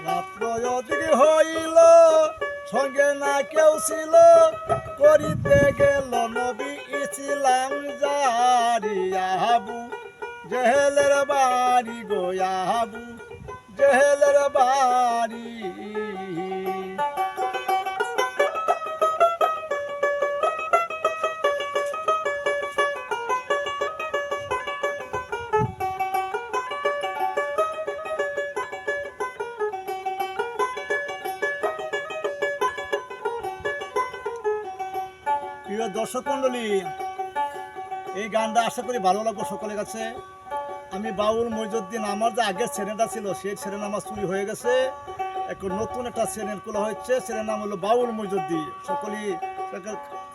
রাত্র অধিক হইল সঙ্গে না কেউ ছিল করিতে গেল নবী ইসলাম জারি আবু জেহেলের বাড়ি গো আবু জেহেলের বাড়ি। প্রিয় দর্শক মণ্ডলী, এই গানটা আশা করি ভালো লাগবে সকলের কাছে। আমি বাউল মইজুদ্দিন, আমার যে আগের চ্যানেলটা ছিল সেই চ্যানেল আমার চুরি হয়ে গেছে, এখন নতুন একটা চ্যানেল খোলা হচ্ছে, চ্যানেল নাম হলো বাউল মইজুদ্দিন। সকলেই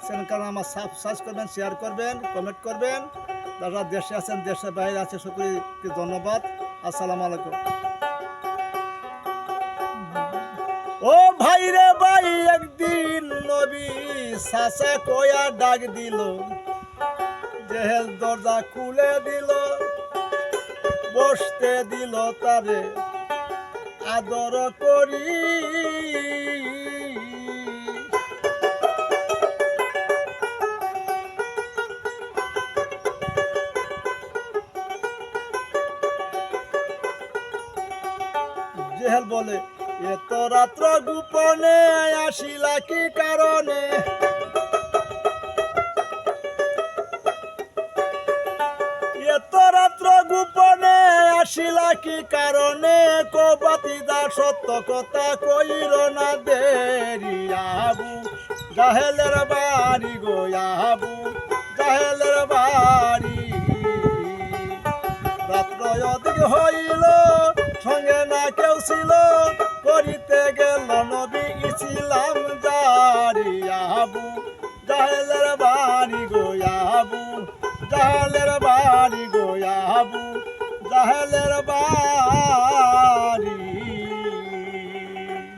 চ্যানেলটার নাম সাবস্ক্রাইব করবেন, শেয়ার করবেন, কমেন্ট করবেন। যারা দেশে আছেন দেশের বাইরে আছে সকলকে ধন্যবাদ। আসসালামু আলাইকুম। ও ভাই রে ভাই, একদিন নবী সাসা কয়া ডাক দিল, জেহেল দরজা খুলে দিল, বসতে দিল তারে আদর করি। জেহেল বলে, এত রাত্র গোপনে আসিলা কি কারণে? এত রাত্র গোপনে আসিলা কি কারণে? কবাতিদা সত্য কথা কইর না দেরি আবু জাহেলের বাড়ি গো আবু জাহেলের বাড়ি। রাত্র অধিক হইল সঙ্গে না কেউ ছিল করিতে গেল নবী ইসলাম জারি আবু জাহেলের বাড়ি গো আবু জাহেলের বাড়ি গো আবু জাহেলের বাড়ি।